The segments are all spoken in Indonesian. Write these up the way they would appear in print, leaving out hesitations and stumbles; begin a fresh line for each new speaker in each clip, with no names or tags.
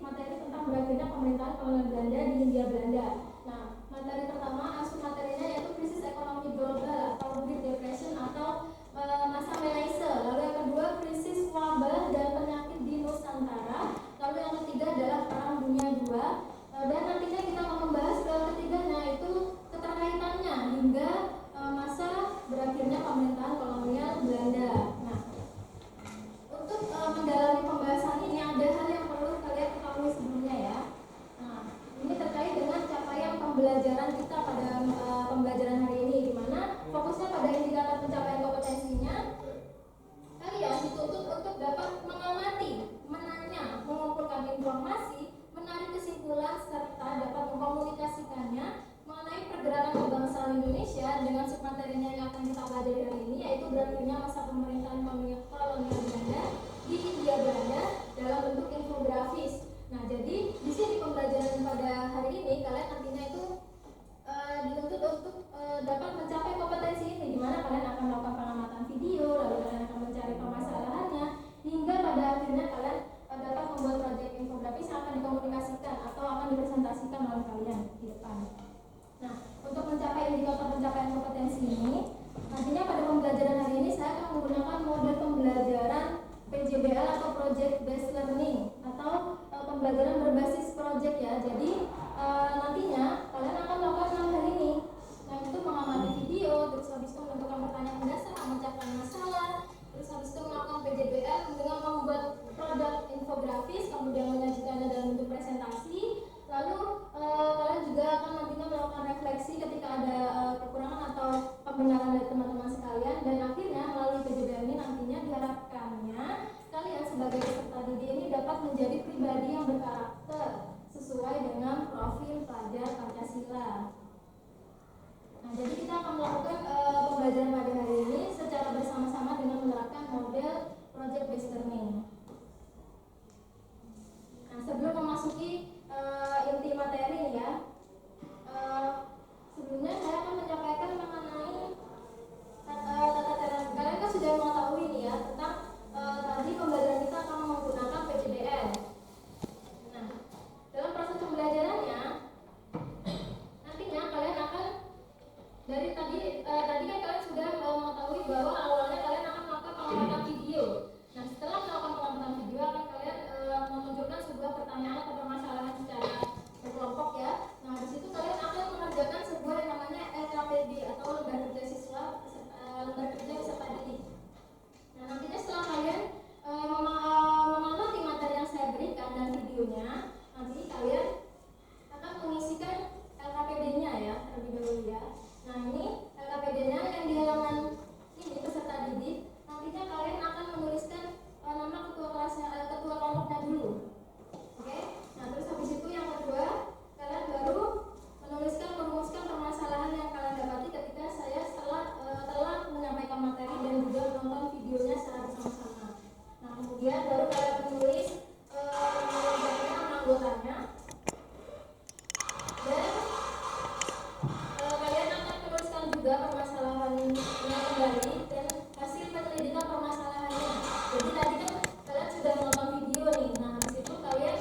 materi tentang berakhirnya pemerintahan kolonial Belanda di Hindia Belanda. Nah, materi pertama asuh materinya yaitu krisis ekonomi global atau Great Depression atau masa Menaise. Lalu yang kedua krisis wabah dan penyakit di Nusantara. Lalu yang ketiga adalah Perang Dunia II. Dan nantinya kita akan membahas ketiganya itu keterkaitannya hingga masa berakhirnya pemerintahan kolonial Belanda. Nah, untuk mendalami pembahasan ini ada hal yang perlu kalian ketahui sebelumnya ya. Nah, ini terkait dengan capaian pembelajaran kita pada pembelajaran hari ini, di mana fokusnya pada indikator pencapaian kompetensinya. Kalian dituntut untuk dapat mengamati, menanya, mengumpulkan informasi, menarik kesimpulan serta dapat mengkomunikasikannya mengenai pergerakan kebangsaan Indonesia dengan submaterinya yang akan kita pelajari hari ini, yaitu berakhirnya masa pemerintahan kolonial Belanda di Hindia Belanda dalam bentuk infografis. Nah, jadi di sini pembelajaran pada hari ini kalian nantinya itu dituntut untuk dapat mencapai kompetensi ini, di mana kalian akan melakukan pengamatan video, lalu kalian akan mencari permasalahannya, hingga pada akhirnya kalian dapat membuat proyek infografis yang akan dikomunikasikan atau akan dipresentasikan oleh kalian di depan. Nah, untuk mencapai indikator pencapaian kompetensi ini, nantinya pada pembelajaran hari ini saya akan menggunakan model pembelajaran PJBL atau Project Based Learning atau pembelajaran berbasis project ya. Jadi nantinya kalian akan melakukan hal ini, yaitu mengamati video, terus habis itu menentukan pertanyaan mendasar, memecahkan masalah, terus habis itu melakukan PJBL dengan membuat produk infografis, kemudian menyajikannya dalam bentuk presentasi. Lalu kalian juga akan nantinya melakukan refleksi ketika ada kekurangan atau pembenaran dari teman-teman sekalian, dan akhirnya melalui PJBL ini nantinya diharapkannya kalian sebagai peserta didik ini dapat menjadi pribadi yang berkarakter sesuai dengan profil pelajar Pancasila. Nah, jadi kita akan melakukan pembelajaran pada hari ini secara bersama-sama dengan menerapkan model Project Based Learning. Nah, sebelum memasuki inti materi ya, sebelumnya saya akan menyampaikan mengenai tata cara. Kalian kan sudah mengetahui nih ya tentang tadi pembelajaran kita akan menggunakan PJBL. Nah, dalam proses pembelajarannya nantinya kalian akan dari tadi kan kalian sudah mengetahui bahwa awalnya kalian akan melakukan pengamatan video. Nah, setelah melakukan pengamatan video akan kalian memunculkan sebuah pertanyaan atau permasalahan secara berkelompok ya. Nah, di situ kalian akan mengerjakan sebuah yang namanya LKPD atau lembar kerja siswa, lembar kerja peserta didik. Nah, nantinya setelah kalian mengamati materi yang saya berikan dan videonya, nanti kalian akan mengisikan LKPD-nya ya terlebih dahulu ya. Nah, ini LKPD-nya yang di halaman ini peserta didik. Nantinya kalian akan menuliskan nama ketua kelasnya, ketua kelompoknya dulu. Oke. Nah, terus habis itu yang kedua, kalian baru merumuskan permasalahan yang kalian dapati ketika saya telah menyampaikan materi dan juga menonton videonya secara bersama-sama. Nah, kemudian baru kalian menulis nama anggotanya. Dan kalian akan menuliskan juga permasalahannya kembali dan hasil penyelidikan permasalahannya. Jadi tadi kan kalian sudah menonton video nih. Nah, di situ kalian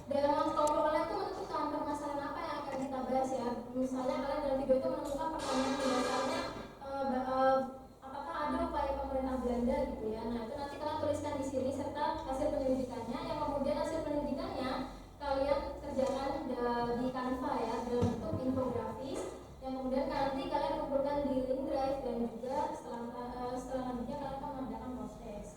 dalam kelompok kalian itu menentukan permasalahan apa yang akan kita bahas ya. Misalnya kalian dalam video itu menentukan pertanyaan mendasarnya apakah ada upaya pemerintah Belanda gitu ya. Nah, itu nanti kalian tuliskan di sini serta hasil penyelidikannya, yang kemudian hasil penyelidikannya kalian kerjakan di Canva ya dalam bentuk infografis, yang kemudian nanti kalian kumpulkan di link drive, dan juga setelah nantinya kalian akan mengerjakan proses.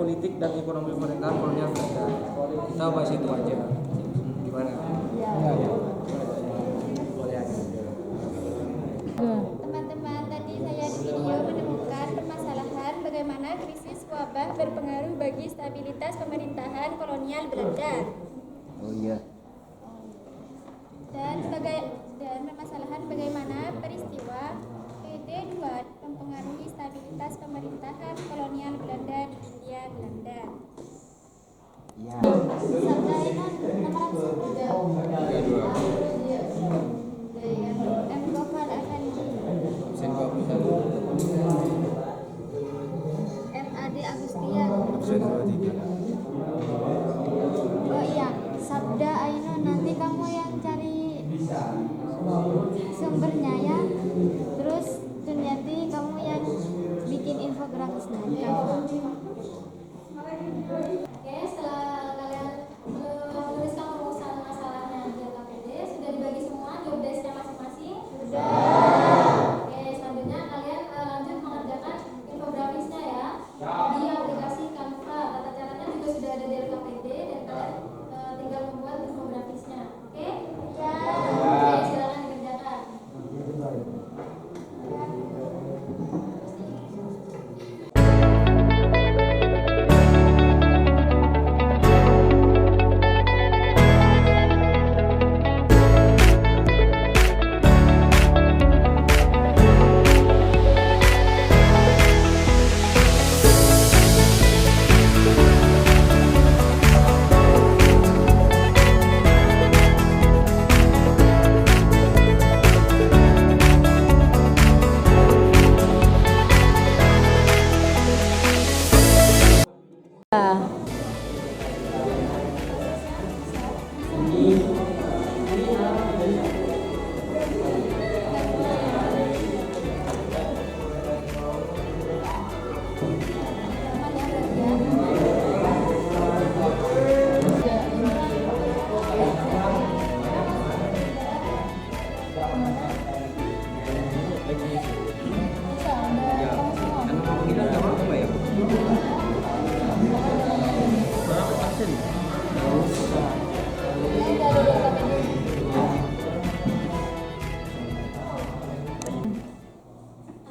politik dan ekonomi pemerintahan kolonial Belanda. Kita bahas itu aja. Gimana?
Teman-teman, tadi saya di video menemukan permasalahan bagaimana krisis wabah berpengaruh bagi stabilitas pemerintahan kolonial Belanda.
Oh iya.
Dan permasalahan bagaimana peristiwa PT2 mempengaruhi stabilitas pemerintahan kolonial Belanda di Hindia Belanda.
Iya.
M. Gofar Effendi,
Absen 21.
M.A.D. Agustian.
Absen 23.
Oh iya, Sabda Aino, nanti kamu yang cari sumbernya ya. Terus Tunyati kamu yang bikin infografisnya di Canva.
Oke, setelah kalian menuliskan perumusan masalahnya di LKPD, sudah dibagi semua job desk-nya masing-masing? Sudah. Oke, selanjutnya kalian lanjut mengerjakan infografisnya ya. Di aplikasi Canva, tata caranya juga sudah ada di LKPD dan kalian tinggal membuat infografisnya. Oke? Ya. Oke, silakan dikerjakan.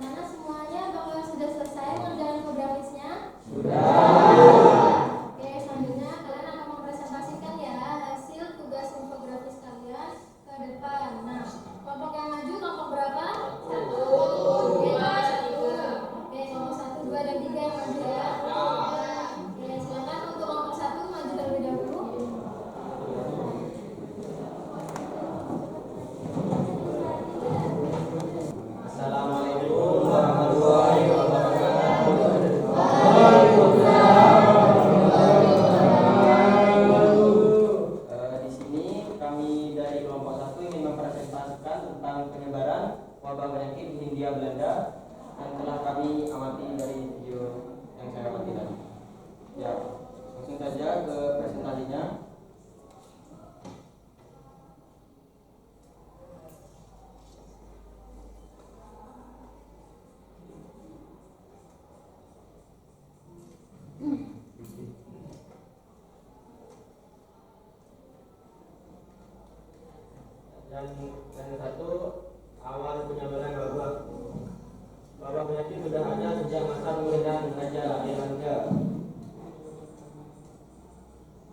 Anak-anak semuanya apakah sudah selesai mengerjakan infografisnya? Oke, selanjutnya kalian akan mempresentasikan ya hasil tugas infografis kalian ke depan. Nah, kelompok yang maju kelompok berapa? 1. Oke, kelompok 1. Oke, kelompok 1, 2, dan 3 yang maju ya. Oke, silakan untuk kelompok 1 maju terlebih dahulu.
Assalamualaikum warahmatullahi wabarakatuh. Di sini kami dari kelompok 1 ingin mempresentasikan tentang penyebaran wabah penyakit di Hindia Belanda yang telah kami amati dari video yang saya amati tadi. Ya, langsung saja ke presentasinya. Dan satu, awal penyebaran wabah penyakit sudah ada sejak masa pemerintahan Raja Irlanda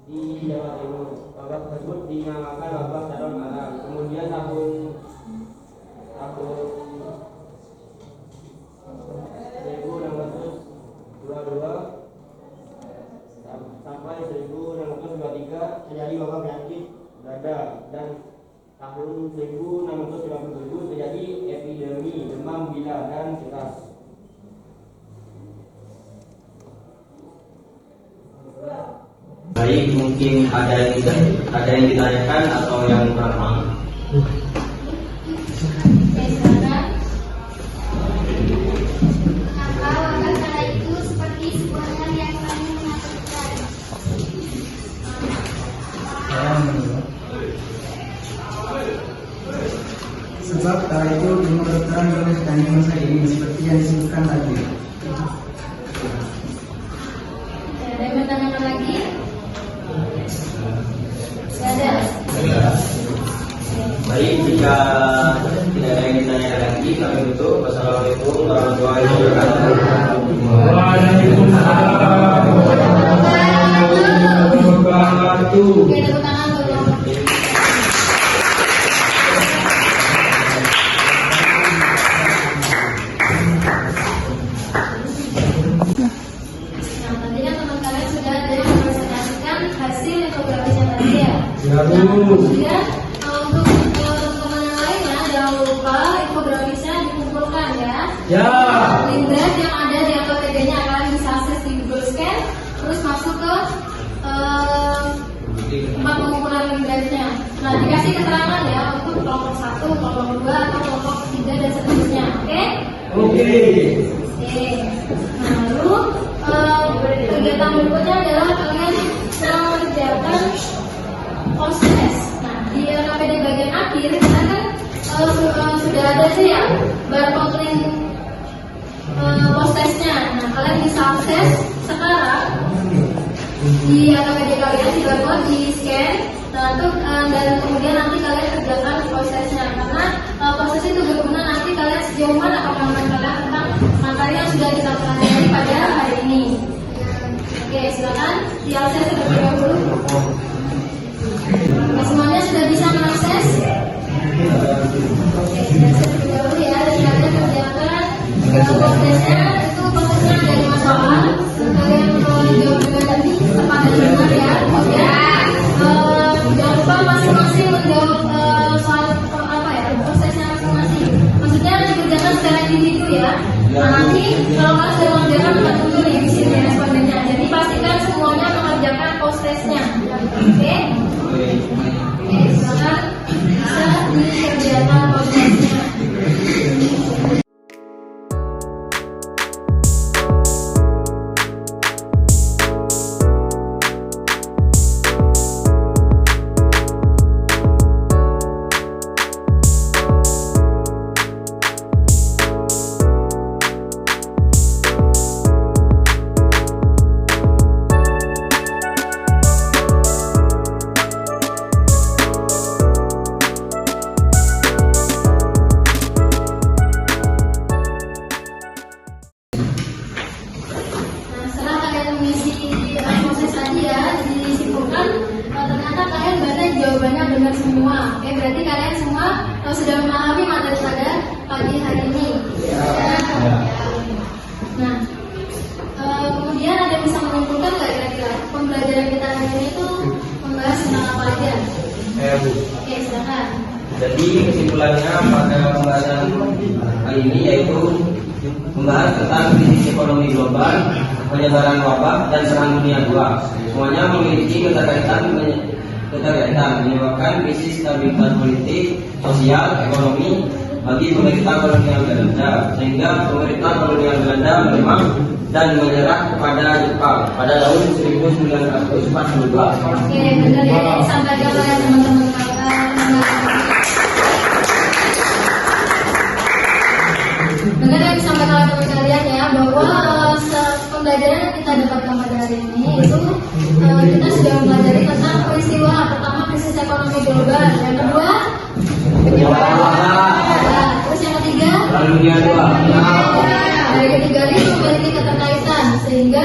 di Jawa Timur. Wabah tersebut dinamakan wabah saron alam. Kemudian tahun 1622 sampai 1623 terjadi wabah penyakit dada, dan tahun 1657 terjadi epidemi demam bila dan keras. Baik, mungkin ada yang ditanyakan atau yang kurang paham.
Maka wabah kala itu seperti sebuah hal yang paling menakutkan.
Sebab kala itu ilmu kedokteran belum secanggih masa ini seperti yang disebutkan tadi.
jika tidak ada yang ditanyakan lagi, kami tutup. Wassalamualaikum warahmatullahi wabarakatuh.
Waalaikumsalam warahmatullahi wabarakatuh.
Oke, tepuk tangan dulu. Nah, tadi kan teman kalian sudah ada yang mempresentasikan hasil infografisnya tadi ya.
Ya, Bu.
Nah, kemudian untuk teman-teman yang lainnya jangan lupa infografisnya dikumpulkan ya.
Ya.
Link drive yang ada di APTG-nya akan bisa akses di Google Scan, terus masuk ke tempat pengumpulan link drive-nya. Nah, dikasih keterangan ya untuk kelompok 1, kelompok 2, atau kelompok 3 dan seterusnya. Oke?
Oke.
Oke. Nah, lalu kegiatan berikutnya adalah kalian sedang mengerjakan proses. Nah, di KPD bagian akhir kita kan sudah ada sih ya barcode link postesnya. Nah, kalian bisa akses sekarang di KPD kalian di barcode di scan. Nah, dan kemudian nanti kalian kerjakan prosesnya karena proses itu berguna nanti kalian sejauh mana pengalaman kalian tentang materi yang sudah kita pelajari pada hari ini. Oke, silakan diakses terlebih dahulu. Oke, semuanya sudah bisa mengakses. Oke, diakses terlebih dahulu ya. Dan kalian kerjakan prosesnya. Itu prosesnya ada 5 soal. Kalian jawab dengan tadi tepat dan benar ya. Jangan lupa masing-masing menjawab soal apa ya prosesnya masing-masing. Maksudnya dikerjakan secara individu ya. Nah, nanti kalau kalian sudah mengerjakan bukan dulu nih di sini respondennya. Jadi pastikan semuanya mengerjakan prosesnya. Oke? Oke, silakan bisa dikerjakan prosesnya. Jawabannya benar semua. Oke, berarti kalian semua sudah memahami materi pada pagi hari ini. Nah, kemudian ada yang bisa menyimpulkan nggak kira-kira pembelajaran kita hari ini itu membahas tentang apa aja?
Bu.
Oke, silakan.
Jadi kesimpulannya pada pembahasan kali ini yaitu membahas tentang krisis ekonomi global, penyebaran wabah dan perang dunia II. Semuanya memiliki keterkaitan menyebabkan krisis stabilitas politik, sosial, ekonomi bagi pemerintah kolonial Belanda, sehingga pemerintah kolonial Belanda memang dan menyerah kepada Jepang pada tahun 1942.
Oke, benar ya, disampaikan oleh teman-teman kalian. Benar yang disampaikan oleh teman kalian ya, bahwa pembelajaran yang kita dapatkan pada hari ini itu kita sudah mempelajari tentang peristiwa pertama krisis ekonomi global, yang kedua penyebaran wabah, terus yang ketiga
Perang dunia II.
Dari ketiga ini memiliki keterkaitan sehingga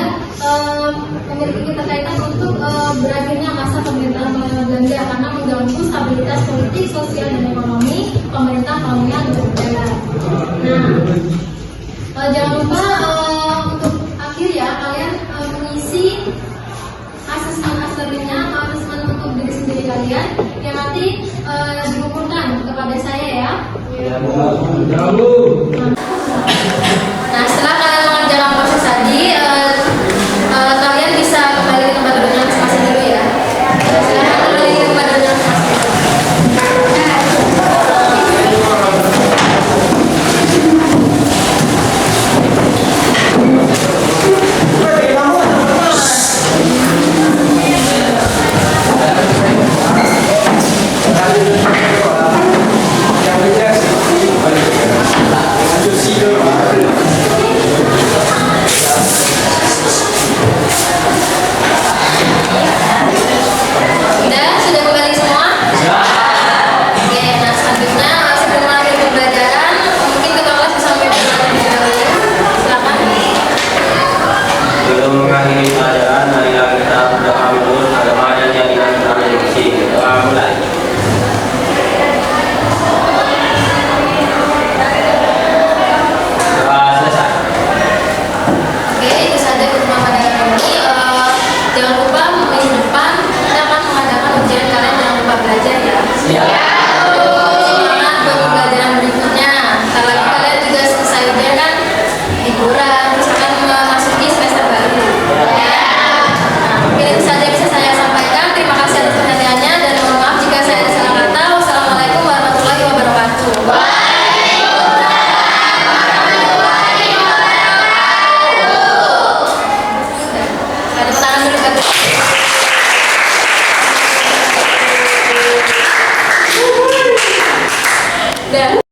memiliki keterkaitan untuk berakhirnya masa pemerintahan kolonial Belanda karena mengganggu stabilitas politik, sosial dan ekonomi pemerintah kolonial Belanda. Nah, jangan lupa untuk akhir ya kalian mengisi asesmen-asesmennya atau asesmen untuk diri sendiri kalian yang nanti dikumpulkan kepada saya ya. Nah, setelah kalian mengerjakan proses tadi, kalian bisa kembali ke tempat duduknya masing-masing dulu ya. Silakan kembali ke tempat duduknya masing-masing.
Yang
Dah.